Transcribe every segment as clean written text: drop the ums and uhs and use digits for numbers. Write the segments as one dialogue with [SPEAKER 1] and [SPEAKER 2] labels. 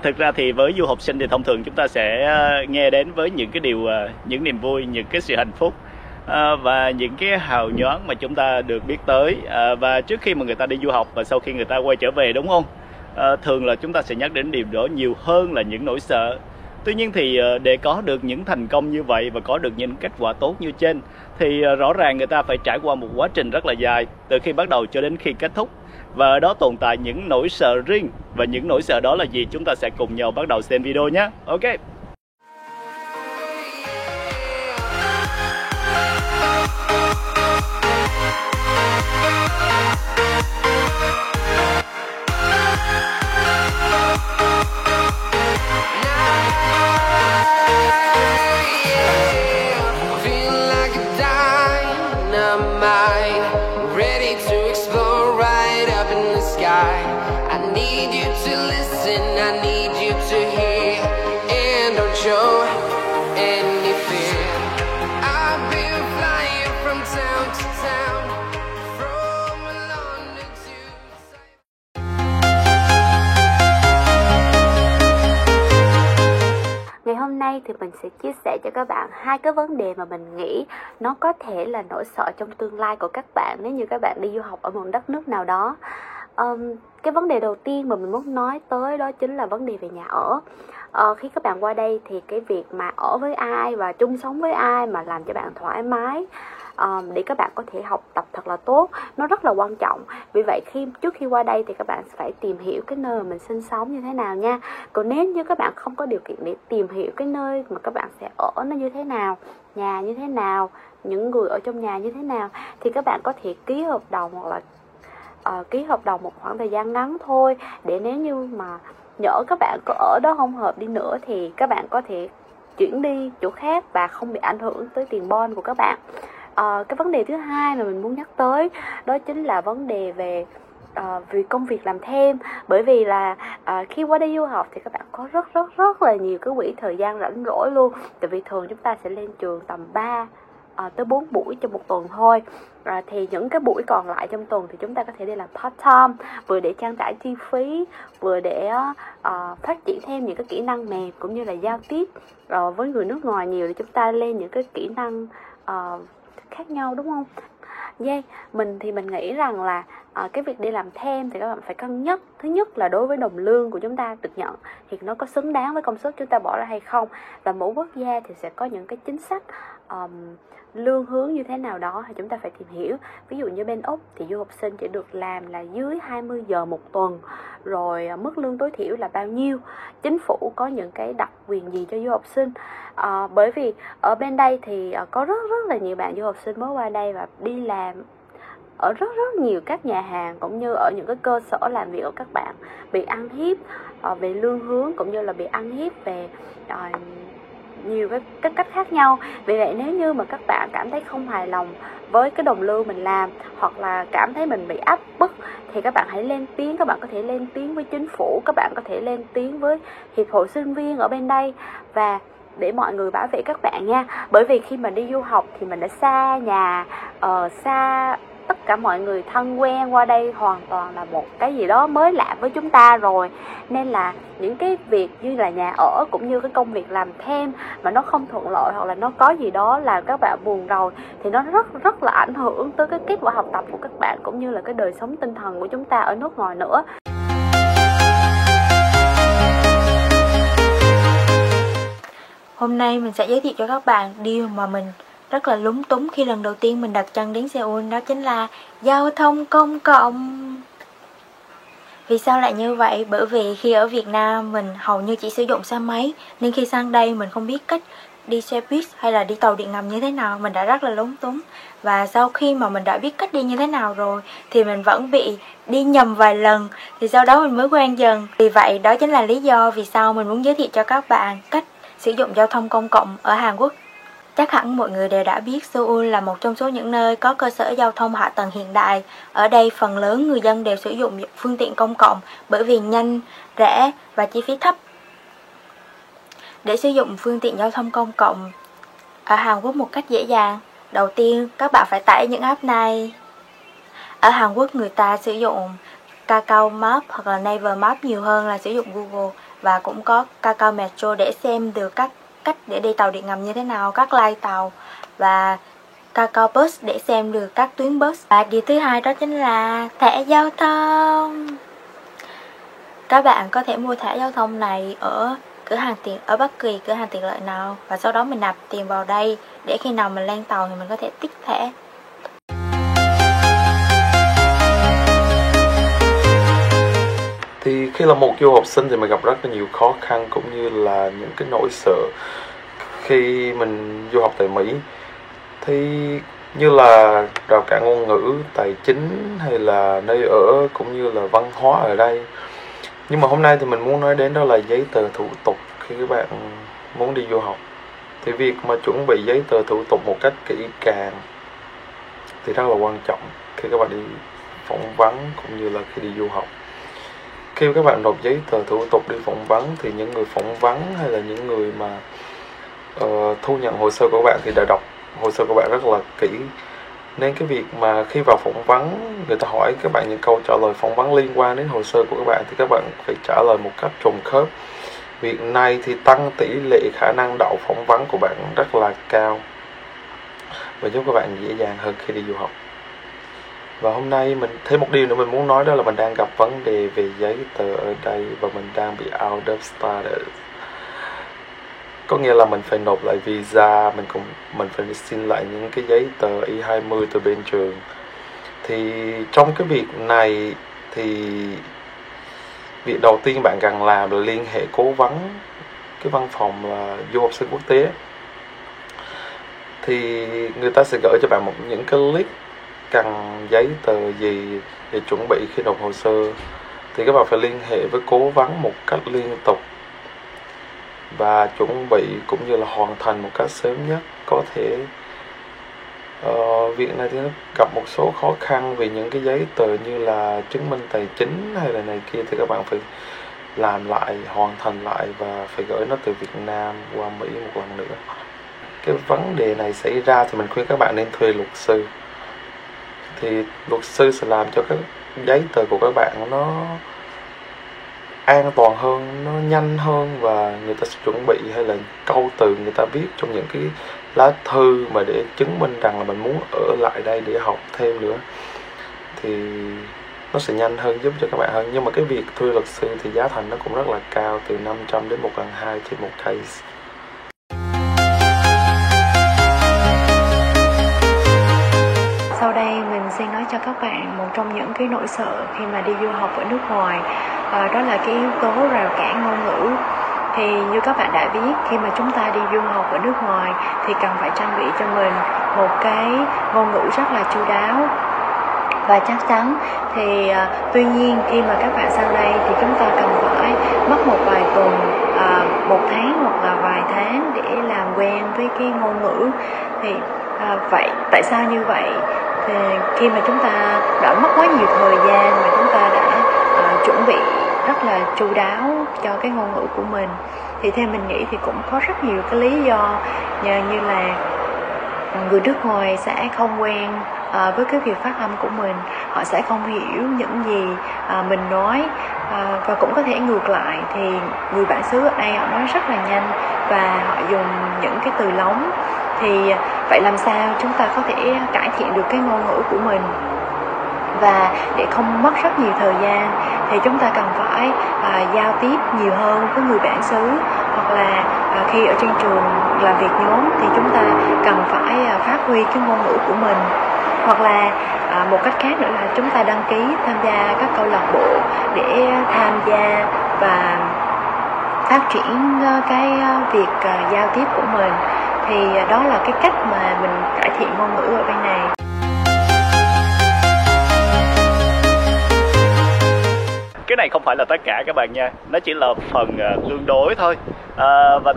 [SPEAKER 1] Thực ra thì với du học sinh thì thông thường chúng ta sẽ nghe đến với những cái điều, những niềm vui, những cái sự hạnh phúc và những cái hào nhoáng mà chúng ta được biết tới và trước khi mà người ta đi du học và sau khi người ta quay trở về, đúng không? Thường là chúng ta sẽ nhắc đến điều đó nhiều hơn là những nỗi sợ. Tuy nhiên thì để có được những thành công như vậy và có được những kết quả tốt như trên thì rõ ràng người ta phải trải qua một quá trình rất là dài từ khi bắt đầu cho đến khi kết thúc. Và ở đó tồn tại những nỗi sợ riêng. Và những nỗi sợ đó là gì? Chúng ta sẽ cùng nhau bắt đầu xem video nhé. Ok.
[SPEAKER 2] Ngày hôm nay thì mình sẽ chia sẻ cho các bạn hai cái vấn đề mà mình nghĩ nó có thể là nỗi sợ trong tương lai của các bạn nếu như các bạn đi du học ở một đất nước nào đó. Cái vấn đề đầu tiên mà mình muốn nói tới đó chính là vấn đề về nhà ở. Khi các bạn qua đây thì cái việc mà ở với ai và chung sống với ai mà làm cho bạn thoải mái để các bạn có thể học tập thật là tốt, nó rất là quan trọng. Vì vậy trước khi qua đây thì các bạn phải tìm hiểu cái nơi mà mình sinh sống như thế nào nha. Còn nếu như các bạn không có điều kiện để tìm hiểu cái nơi mà các bạn sẽ ở nó như thế nào, nhà như thế nào, những người ở trong nhà như thế nào, thì các bạn có thể ký hợp đồng hoặc là ký hợp đồng một khoảng thời gian ngắn thôi, để nếu như mà nhỡ các bạn có ở đó không hợp đi nữa thì các bạn có thể chuyển đi chỗ khác và không bị ảnh hưởng tới tiền bon của các bạn. Cái vấn đề thứ hai mà mình muốn nhắc tới đó chính là vấn đề về vì công việc làm thêm. Bởi vì là khi qua đây du học thì các bạn có rất là nhiều cái quỹ thời gian rảnh rỗi luôn. Tại vì thường chúng ta sẽ lên trường tầm 3 tới 4 buổi trong một tuần thôi. Thì những cái buổi còn lại trong tuần thì chúng ta có thể đi làm part time, vừa để trang trải chi phí, vừa để phát triển thêm những cái kỹ năng mềm cũng như là giao tiếp với người nước ngoài nhiều, để chúng ta lên những cái kỹ năng khác nhau, đúng không? Mình thì mình nghĩ rằng là cái việc đi làm thêm thì các bạn phải cân nhắc. Thứ nhất là đối với đồng lương của chúng ta được nhận thì nó có xứng đáng với công sức chúng ta bỏ ra hay không. Và mỗi quốc gia thì sẽ có những cái chính sách lương hướng như thế nào đó thì chúng ta phải tìm hiểu. Ví dụ như bên Úc thì du học sinh chỉ được làm là dưới 20 giờ một tuần. Rồi mức lương tối thiểu là bao nhiêu, chính phủ có những cái đặc quyền gì cho du học sinh. Bởi vì ở bên đây thì có rất là nhiều bạn du học sinh mới qua đây và đi làm ở rất nhiều các nhà hàng cũng như ở những cái cơ sở làm việc của các bạn, bị ăn hiếp về lương hướng cũng như là bị ăn hiếp về nhiều cái cách khác nhau. Vì vậy nếu như mà các bạn cảm thấy không hài lòng với cái đồng lương mình làm hoặc là cảm thấy mình bị áp bức thì các bạn hãy lên tiếng. Các bạn có thể lên tiếng với chính phủ, các bạn có thể lên tiếng với hiệp hội sinh viên ở bên đây và để mọi người bảo vệ các bạn nha. Bởi vì khi mà đi du học thì mình đã xa nhà, xa tất cả mọi người thân quen, qua đây hoàn toàn là một cái gì đó mới lạ với chúng ta rồi. Nên là những cái việc như là nhà ở cũng như cái công việc làm thêm mà nó không thuận lợi hoặc là nó có gì đó làm các bạn buồn rầu thì nó rất là ảnh hưởng tới cái kết quả học tập của các bạn cũng như là cái đời sống tinh thần của chúng ta ở nước ngoài nữa.
[SPEAKER 3] Hôm nay mình sẽ giới thiệu cho các bạn điều mà mình rất là lúng túng khi lần đầu tiên mình đặt chân đến Seoul, đó chính là giao thông công cộng. Vì sao lại như vậy? Bởi vì khi ở Việt Nam mình hầu như chỉ sử dụng xe máy, nên khi sang đây mình không biết cách đi xe buýt hay là đi tàu điện ngầm như thế nào, mình đã rất là lúng túng. Và sau khi mà mình đã biết cách đi như thế nào rồi thì mình vẫn bị đi nhầm vài lần, thì sau đó mình mới quen dần. Vì vậy đó chính là lý do vì sao mình muốn giới thiệu cho các bạn cách sử dụng giao thông công cộng ở Hàn Quốc. Chắc hẳn mọi người đều đã biết Seoul là một trong số những nơi có cơ sở giao thông hạ tầng hiện đại. Ở đây phần lớn người dân đều sử dụng phương tiện công cộng bởi vì nhanh, rẻ và chi phí thấp. Để sử dụng phương tiện giao thông công cộng ở Hàn Quốc một cách dễ dàng, đầu tiên các bạn phải tải những app này. Ở Hàn Quốc người ta sử dụng Kakao Map hoặc là Naver Map nhiều hơn là sử dụng Google. và cũng có Kakao Metro để xem được các cách để đi tàu điện ngầm như thế nào, các line tàu, và Kakao Bus để xem được các tuyến bus. Và điều thứ hai đó chính là thẻ giao thông. Các bạn có thể mua thẻ giao thông này ở bất kỳ cửa hàng tiện lợi nào, và sau đó mình nạp tiền vào đây để khi nào mình lên tàu thì mình có thể tích thẻ.
[SPEAKER 4] Thì khi là một du học sinh thì mình gặp rất là nhiều khó khăn cũng như là những cái nỗi sợ khi mình du học tại Mỹ. Thì như là rào cản ngôn ngữ, tài chính hay là nơi ở cũng như là văn hóa ở đây. Nhưng mà hôm nay thì mình muốn nói đến đó là giấy tờ thủ tục khi các bạn muốn đi du học. Thì việc mà chuẩn bị giấy tờ thủ tục một cách kỹ càng thì rất là quan trọng khi các bạn đi phỏng vấn cũng như là khi đi du học. Khi các bạn nộp giấy tờ thủ tục đi phỏng vấn thì những người phỏng vấn hay là những người mà thu nhận hồ sơ của bạn thì đã đọc hồ sơ của bạn rất là kỹ. Nên cái việc mà khi vào phỏng vấn, người ta hỏi các bạn những câu trả lời phỏng vấn liên quan đến hồ sơ của các bạn thì các bạn phải trả lời một cách trùng khớp. Việc này thì tăng tỷ lệ khả năng đậu phỏng vấn của bạn rất là cao và giúp các bạn dễ dàng hơn khi đi du học. Và hôm nay mình thêm một điều nữa mình muốn nói, đó là mình đang gặp vấn đề về giấy tờ ở đây và mình đang bị out of status. Có nghĩa là mình phải nộp lại visa, mình phải xin lại những cái giấy tờ I-20 từ bên trường. Thì trong cái việc này thì việc đầu tiên bạn cần làm là liên hệ cố vấn cái văn phòng là du học sinh quốc tế. Thì người ta sẽ gửi cho bạn những cái list cần giấy tờ gì để chuẩn bị khi nộp hồ sơ. Thì các bạn phải liên hệ với cố vấn một cách liên tục và chuẩn bị cũng như là hoàn thành một cách sớm nhất có thể. Việc này thì nó gặp một số khó khăn vì những cái giấy tờ như là chứng minh tài chính hay là này kia thì các bạn phải làm lại, hoàn thành lại và phải gửi nó từ Việt Nam qua Mỹ một lần nữa. Cái vấn đề này xảy ra thì mình khuyên các bạn nên thuê luật sư. Thì luật sư sẽ làm cho các giấy tờ của các bạn nó an toàn hơn, nó nhanh hơn, và người ta sẽ chuẩn bị hay là câu từ người ta viết trong những cái lá thư mà để chứng minh rằng là mình muốn ở lại đây để học thêm nữa, thì nó sẽ nhanh hơn, giúp cho các bạn hơn. Nhưng mà cái việc thuê luật sư thì giá thành nó cũng rất là cao, từ 500 đến 1.200 trên một case.
[SPEAKER 3] Sau đây mình xin nói cho các bạn một trong những cái nỗi sợ khi mà đi du học ở nước ngoài, đó là cái yếu tố rào cản ngôn ngữ. Thì như các bạn đã biết, khi mà chúng ta đi du học ở nước ngoài thì cần phải trang bị cho mình một cái ngôn ngữ rất là chu đáo và chắc chắn. Thì tuy nhiên khi mà các bạn sang đây thì chúng ta cần phải mất một vài tuần, một tháng hoặc là vài tháng để làm quen với cái ngôn ngữ. Thì vậy tại sao như vậy? Thì khi mà chúng ta đã mất quá nhiều thời gian mà chúng ta đã chuẩn bị rất là chu đáo cho cái ngôn ngữ của mình, thì theo mình nghĩ thì cũng có rất nhiều cái lý do, như là người nước ngoài sẽ không quen với cái việc phát âm của mình, họ sẽ không hiểu những gì mình nói, và cũng có thể ngược lại thì người bản xứ ở đây họ nói rất là nhanh và họ dùng những cái từ lóng. Thì vậy làm sao chúng ta có thể cải thiện được cái ngôn ngữ của mình? Và để không mất rất nhiều thời gian thì chúng ta cần phải giao tiếp nhiều hơn với người bản xứ, hoặc là khi ở trên trường làm việc nhóm thì chúng ta cần phải phát huy cái ngôn ngữ của mình. Hoặc là một cách khác nữa là chúng ta đăng ký tham gia các câu lạc bộ để tham gia và phát triển cái việc giao tiếp của mình. Thì đó là cái cách mà mình cải thiện ngôn ngữ ở bên này.
[SPEAKER 1] Cái này không phải là tất cả các bạn nha, nó chỉ là phần tương đối thôi. Và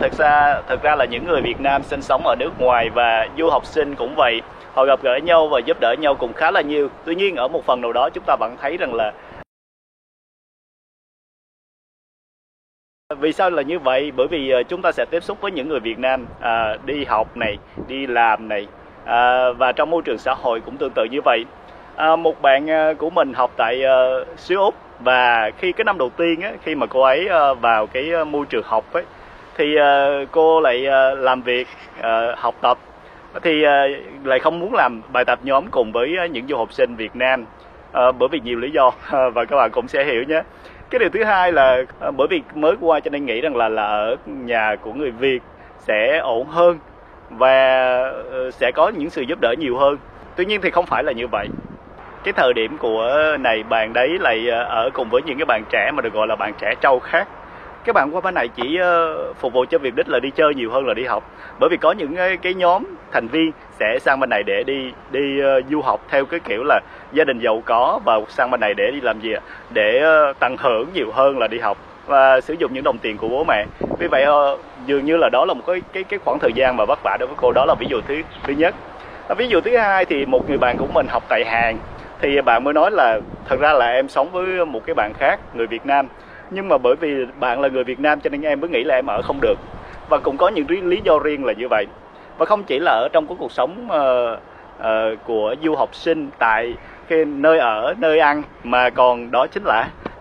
[SPEAKER 1] thực ra là những người Việt Nam sinh sống ở nước ngoài và du học sinh cũng vậy, họ gặp gỡ nhau và giúp đỡ nhau cũng khá là nhiều. Tuy nhiên ở một phần nào đó chúng ta vẫn thấy rằng là vì sao là như vậy? Bởi vì chúng ta sẽ tiếp xúc với những người Việt Nam đi học này, đi làm này, và trong môi trường xã hội cũng tương tự như vậy. Một bạn của mình học tại xứ Úc Và khi cái năm đầu tiên á, khi mà cô ấy vào cái môi trường học ấy, thì cô lại làm việc, học tập, thì lại không muốn làm bài tập nhóm cùng với những du học sinh Việt Nam, bởi vì nhiều lý do và các bạn cũng sẽ hiểu nhé. Cái điều thứ hai là bởi vì mới qua cho nên nghĩ rằng là ở nhà của người Việt sẽ ổn hơn và sẽ có những sự giúp đỡ nhiều hơn. Tuy nhiên thì không phải là như vậy. Cái thời điểm của này bạn đấy lại ở cùng với những cái bạn trẻ mà được gọi là bạn trẻ trâu khác. Các bạn qua bên này chỉ phục vụ cho việc đích là đi chơi nhiều hơn là đi học. Bởi vì có những cái nhóm thành viên sẽ sang bên này để đi du học theo cái kiểu là gia đình giàu có, và sang bên này để đi làm gì ạ? Để tận hưởng nhiều hơn là đi học và sử dụng những đồng tiền của bố mẹ. Vì vậy dường như là đó là một cái khoảng thời gian mà vất vả đối với cô. Đó là ví dụ thứ nhất. Ví dụ thứ hai thì một người bạn của mình học tại Hàn, thì bạn mới nói là thật ra là em sống với một cái bạn khác, người Việt Nam, nhưng mà bởi vì bạn là người Việt Nam cho nên em mới nghĩ là em ở không được. Và cũng có những lý do riêng là như vậy. Và không chỉ là ở trong cái cuộc sống của du học sinh tại cái nơi ở, nơi ăn, mà còn đó chính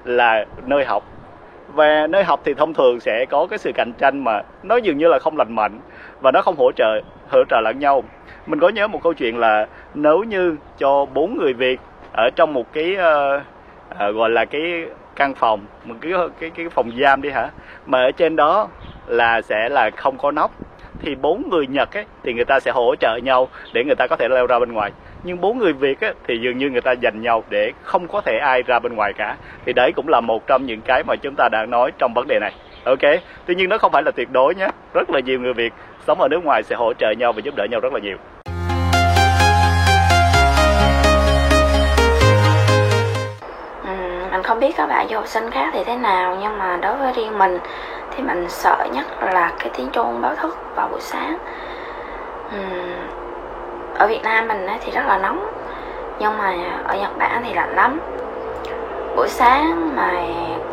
[SPEAKER 1] là nơi học. Và nơi học thì thông thường sẽ có cái sự cạnh tranh mà nó dường như là không lành mạnh và nó không hỗ trợ lẫn nhau. Mình có nhớ một câu chuyện là nếu như cho 4 người Việt ở trong một cái gọi là cái căn phòng, một cái phòng giam đi hả, mà ở trên đó sẽ là không có nóc, thì 4 người Nhật ấy, thì người ta sẽ hỗ trợ nhau để người ta có thể leo ra bên ngoài. Nhưng 4 người Việt ấy, thì dường như người ta giành nhau để không có thể ai ra bên ngoài cả. Thì đấy cũng là một trong những cái mà chúng ta đang nói trong vấn đề này. Ok, tuy nhiên nó không phải là tuyệt đối nhé. Rất là nhiều người Việt sống ở nước ngoài sẽ hỗ trợ nhau và giúp đỡ nhau rất là nhiều.
[SPEAKER 5] Mình không biết các bạn du học sinh khác thì thế nào, nhưng mà đối với riêng mình thì mình sợ nhất là cái tiếng chuông báo thức vào buổi sáng. Ở Việt Nam mình thì rất là nóng, nhưng mà ở Nhật Bản thì lạnh lắm. Buổi sáng mà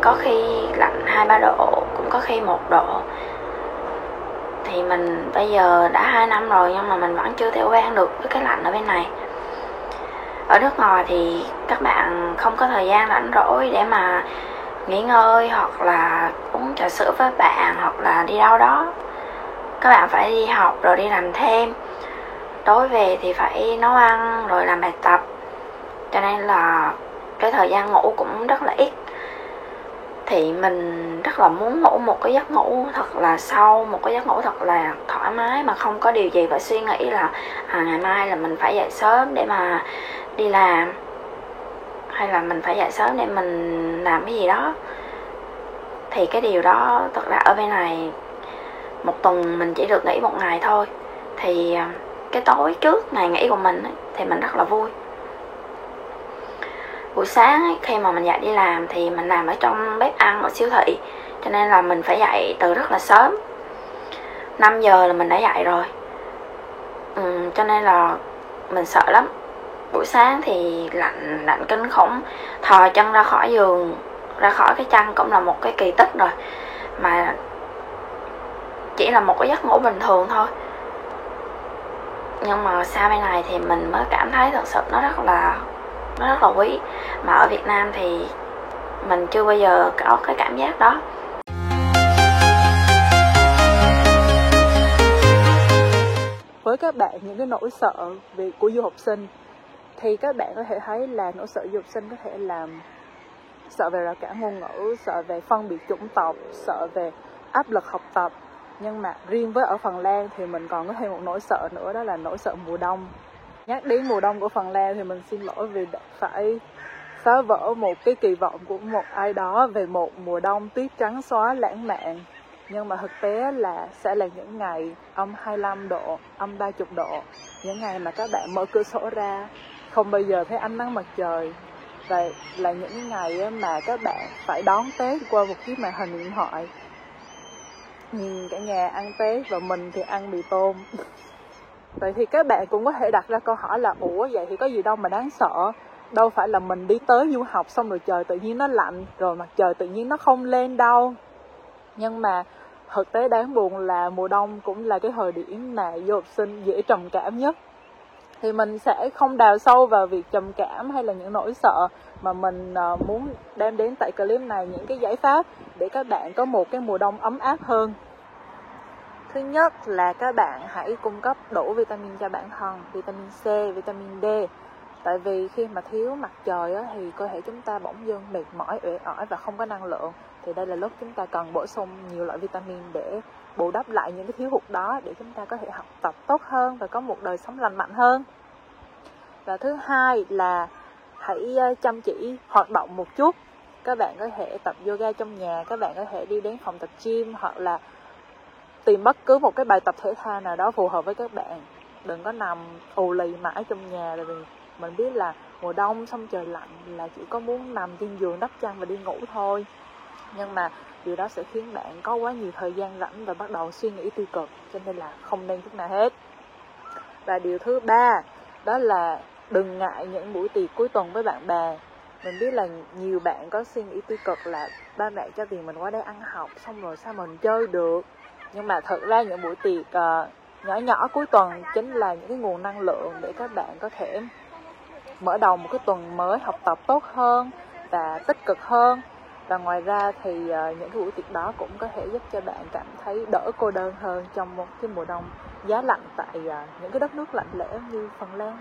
[SPEAKER 5] có khi lạnh 2-3 độ, cũng có khi 1 độ. Thì mình bây giờ đã 2 năm rồi, nhưng mà mình vẫn chưa thể quen được với cái lạnh ở bên này. Ở nước ngoài thì các bạn không có thời gian rảnh rỗi để mà nghỉ ngơi, hoặc là uống trà sữa với bạn, hoặc là đi đâu đó. Các bạn phải đi học rồi đi làm thêm, tối về thì phải nấu ăn rồi làm bài tập, cho nên là cái thời gian ngủ cũng rất là ít. Thì mình rất là muốn ngủ một cái giấc ngủ thật là sâu, một cái giấc ngủ thật là thoải mái, mà không có điều gì phải suy nghĩ là ngày mai là mình phải dậy sớm để mà đi làm, hay là mình phải dậy sớm để mình làm cái gì đó. Thì cái điều đó thật ra ở bên này một tuần mình chỉ được nghỉ 1 ngày thôi. Thì cái tối trước ngày nghỉ của mình thì mình rất là vui. Buổi sáng khi mà mình dậy đi làm thì mình làm ở trong bếp ăn ở siêu thị, cho nên là mình phải dậy từ rất là sớm, 5 giờ là mình đã dậy rồi. Cho nên là mình sợ lắm. Buổi sáng thì lạnh kinh khủng, thò chân ra khỏi giường, ra khỏi cái chăn cũng là một cái kỳ tích rồi, mà chỉ là một cái giấc ngủ bình thường thôi. Nhưng mà sau bên này thì mình mới cảm thấy thật sự nó rất là quý. Mà ở Việt Nam thì mình chưa bao giờ có cái cảm giác đó.
[SPEAKER 6] Với các bạn, những cái nỗi sợ của du học sinh thì các bạn có thể thấy là nỗi sợ du học sinh có thể làm sợ về rào cản ngôn ngữ, sợ về phân biệt chủng tộc, sợ về áp lực học tập. Nhưng mà riêng với ở Phần Lan thì mình còn có thêm một nỗi sợ nữa, đó là nỗi sợ mùa đông. Nhắc đến mùa đông của Phần Lan thì mình xin lỗi vì phải phá vỡ một cái kỳ vọng của một ai đó về một mùa đông tuyết trắng xóa lãng mạn. Nhưng mà thực tế là sẽ là những ngày âm 25 độ, âm 30 độ. Những ngày mà các bạn mở cửa sổ ra không bao giờ thấy ánh nắng mặt trời. Và là những ngày mà các bạn phải đón Tết qua một chiếc màn hình điện thoại, nhìn cả nhà ăn Tết và mình thì ăn mì tôm. Vậy thì các bạn cũng có thể đặt ra câu hỏi là ủa vậy thì có gì đâu mà đáng sợ. Đâu phải là mình đi tới du học xong rồi trời tự nhiên nó lạnh, rồi mặt trời tự nhiên nó không lên đâu. Nhưng mà thực tế đáng buồn là mùa đông cũng là cái thời điểm mà du học sinh dễ trầm cảm nhất. thì mình sẽ không đào sâu vào việc trầm cảm hay là những nỗi sợ, mà mình muốn đem đến tại clip này những cái giải pháp để các bạn có một cái mùa đông ấm áp hơn. Thứ nhất là các bạn hãy cung cấp đủ vitamin cho bản thân, vitamin C, vitamin D. Tại vì khi mà thiếu mặt trời á, thì cơ thể chúng ta bỗng dưng mệt mỏi, uể oải và không có năng lượng. Thì đây là lúc chúng ta cần bổ sung nhiều loại vitamin để bù đắp lại những cái thiếu hụt đó, để chúng ta có thể học tập tốt hơn và có một đời sống lành mạnh hơn. Và thứ hai là hãy chăm chỉ hoạt động một chút. Các bạn có thể tập yoga trong nhà, các bạn có thể đi đến phòng tập gym, hoặc là tìm bất cứ một cái bài tập thể thao nào đó phù hợp với các bạn. Đừng có nằm ù lì mãi trong nhà, tại vì mình biết là mùa đông xong trời lạnh là chỉ có muốn nằm trên giường đắp chăn và đi ngủ thôi. Nhưng mà điều đó sẽ khiến bạn có quá nhiều thời gian rảnh và bắt đầu suy nghĩ tiêu cực, cho nên là không nên chút nào hết. Và điều thứ ba đó là đừng ngại những buổi tiệc cuối tuần với bạn bè. Mình biết là nhiều bạn có suy nghĩ tiêu cực là ba mẹ cho tiền mình qua đây ăn học, xong rồi sao mình chơi được. Nhưng mà thật ra những buổi tiệc nhỏ nhỏ cuối tuần chính là những cái nguồn năng lượng để các bạn có thể mở đầu một cái tuần mới học tập tốt hơn và tích cực hơn. Và ngoài ra thì những cái buổi tiệc đó cũng có thể giúp cho bạn cảm thấy đỡ cô đơn hơn trong một cái mùa đông giá lạnh tại những cái đất nước lạnh lẽo như Phần Lan.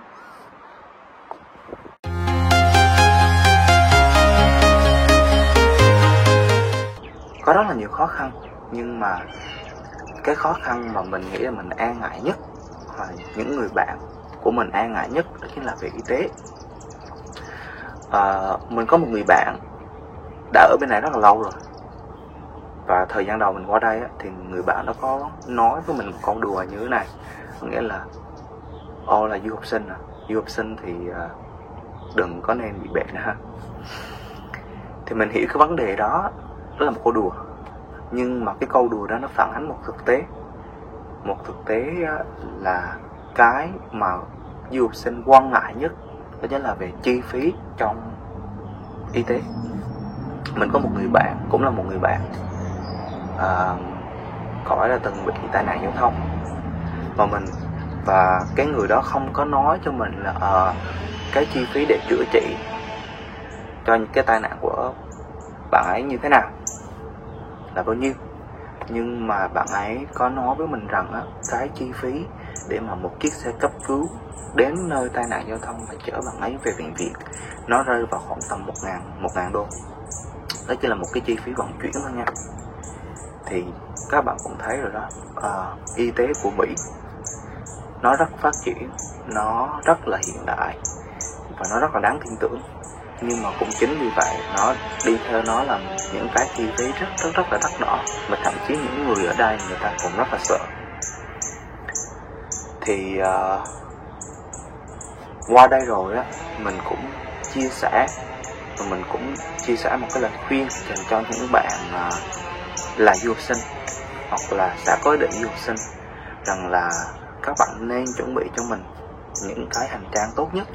[SPEAKER 7] Có rất là nhiều khó khăn, nhưng mà cái khó khăn mà mình nghĩ là mình e ngại nhất, và những người bạn của mình e ngại nhất, đó chính là về y tế. Mình có một người bạn đã ở bên này rất là lâu rồi, và thời gian đầu mình qua đây thì người bạn đó có nói với mình một câu đùa như thế này, nghĩa là là du học sinh du học sinh thì đừng có nên bị bệnh ha. Thì mình hiểu cái vấn đề đó là một câu đùa, nhưng mà cái câu đùa đó nó phản ánh một thực tế. Một thực tế là cái mà du học sinh quan ngại nhất, đó chính là về chi phí trong y tế. Mình có một người bạn, cũng là một người bạn, cậu ấy đã từng bị tai nạn giao thông, và cái người đó không có nói cho mình là cái chi phí để chữa trị cho cái tai nạn của bạn ấy như thế nào, là bao nhiêu. Nhưng mà bạn ấy có nói với mình rằng cái chi phí để mà một chiếc xe cấp cứu đến nơi tai nạn giao thông và chở bạn ấy về bệnh viện, nó rơi vào khoảng tầm 1.000 đô. Đó chỉ là một cái chi phí vận chuyển thôi nha. Thì các bạn cũng thấy rồi đó, y tế của Mỹ nó rất phát triển, nó rất là hiện đại và nó rất là đáng tin tưởng. Nhưng mà cũng chính vì vậy nó đi theo nó là những cái chi phí rất là đắt đỏ, mà thậm chí những người ở đây người ta cũng rất là sợ. Thì qua đây rồi mình cũng chia sẻ, và mình cũng chia sẻ một cái lời khuyên dành cho những bạn là du học sinh hoặc là sẽ có ý định du học sinh, rằng là các bạn nên chuẩn bị cho mình những cái hành trang tốt nhất,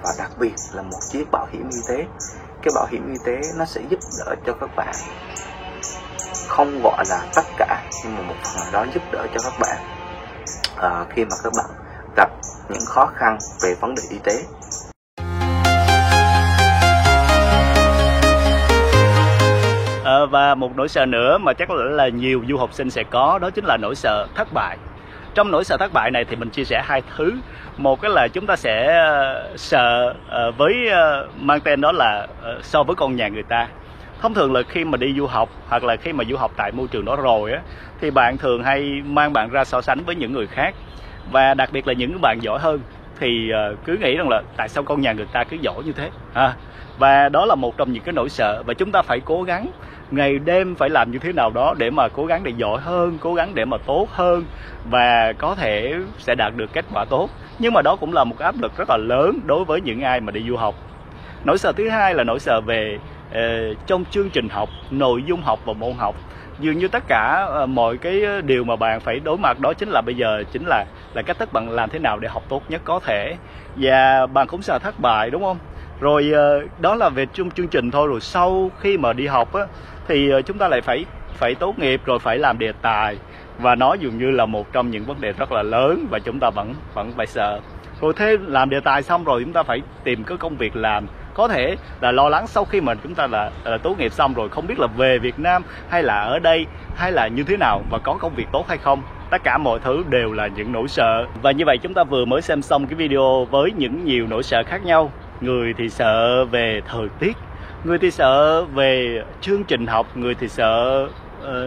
[SPEAKER 7] và đặc biệt là một chiếc bảo hiểm y tế. Cái bảo hiểm y tế nó sẽ giúp đỡ cho các bạn, không gọi là tất cả, nhưng mà một phần nào đó giúp đỡ cho các bạn khi mà các bạn gặp những khó khăn về vấn đề y tế.
[SPEAKER 1] Và một nỗi sợ nữa mà chắc là nhiều du học sinh sẽ có, đó chính là nỗi sợ thất bại. Trong nỗi sợ thất bại này thì mình chia sẻ hai thứ. Một cái là chúng ta sẽ sợ với mang tên đó là so với con nhà người ta. Thông thường là khi mà đi du học hoặc là khi mà du học tại môi trường đó rồi thì bạn thường hay mang bạn ra so sánh với những người khác, và đặc biệt là những bạn giỏi hơn thì cứ nghĩ rằng là tại sao con nhà người ta cứ giỏi như thế. Và đó là một trong những cái nỗi sợ, và chúng ta phải cố gắng ngày đêm phải làm như thế nào đó để mà cố gắng để giỏi hơn, cố gắng để mà tốt hơn, và có thể sẽ đạt được kết quả tốt. Nhưng mà đó cũng là một áp lực rất là lớn đối với những ai mà đi du học. Nỗi sợ thứ hai là nỗi sợ về trong chương trình học, nội dung học và môn học. Dường như tất cả mọi cái điều mà bạn phải đối mặt đó chính là bây giờ chính là cách thức bạn làm thế nào để học tốt nhất có thể. Và bạn cũng sợ thất bại, đúng không? Rồi đó là về chương trình thôi. Rồi sau khi mà đi học thì chúng ta lại phải tốt nghiệp, rồi phải làm đề tài, và nó dường như là một trong những vấn đề rất là lớn và chúng ta vẫn phải sợ. Rồi thế làm đề tài xong rồi chúng ta phải tìm cái công việc làm. Có thể là lo lắng sau khi mà chúng ta là tốt nghiệp xong rồi không biết là về Việt Nam hay là ở đây hay là như thế nào và có công việc tốt hay không. Tất cả mọi thứ đều là những nỗi sợ. Và như vậy chúng ta vừa mới xem xong cái video với những nhiều nỗi sợ khác nhau. Người thì sợ về thời tiết, người thì sợ về chương trình học, người thì sợ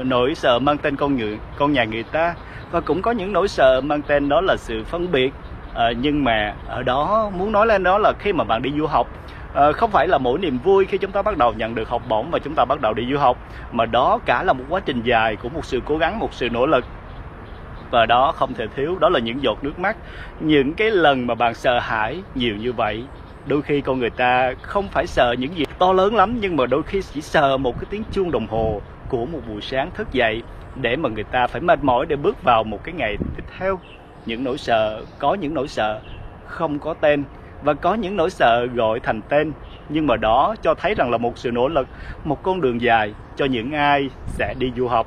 [SPEAKER 1] nỗi sợ mang tên con nhà người ta. Và cũng có những nỗi sợ mang tên đó là sự phân biệt. Nhưng mà ở đó muốn nói lên đó là khi mà bạn đi du học, không phải là mỗi niềm vui khi chúng ta bắt đầu nhận được học bổng và chúng ta bắt đầu đi du học, mà đó cả là một quá trình dài của một sự cố gắng, một sự nỗ lực. Và đó không thể thiếu, đó là những giọt nước mắt. Những cái lần mà bạn sợ hãi nhiều như vậy, đôi khi con người ta không phải sợ những gì to lớn lắm, nhưng mà đôi khi chỉ sợ một cái tiếng chuông đồng hồ của một buổi sáng thức dậy để mà người ta phải mệt mỏi để bước vào một cái ngày tiếp theo. Những nỗi sợ, có những nỗi sợ không có tên và có những nỗi sợ gọi thành tên, nhưng mà đó cho thấy rằng là một sự nỗ lực, một con đường dài cho những ai sẽ đi du học.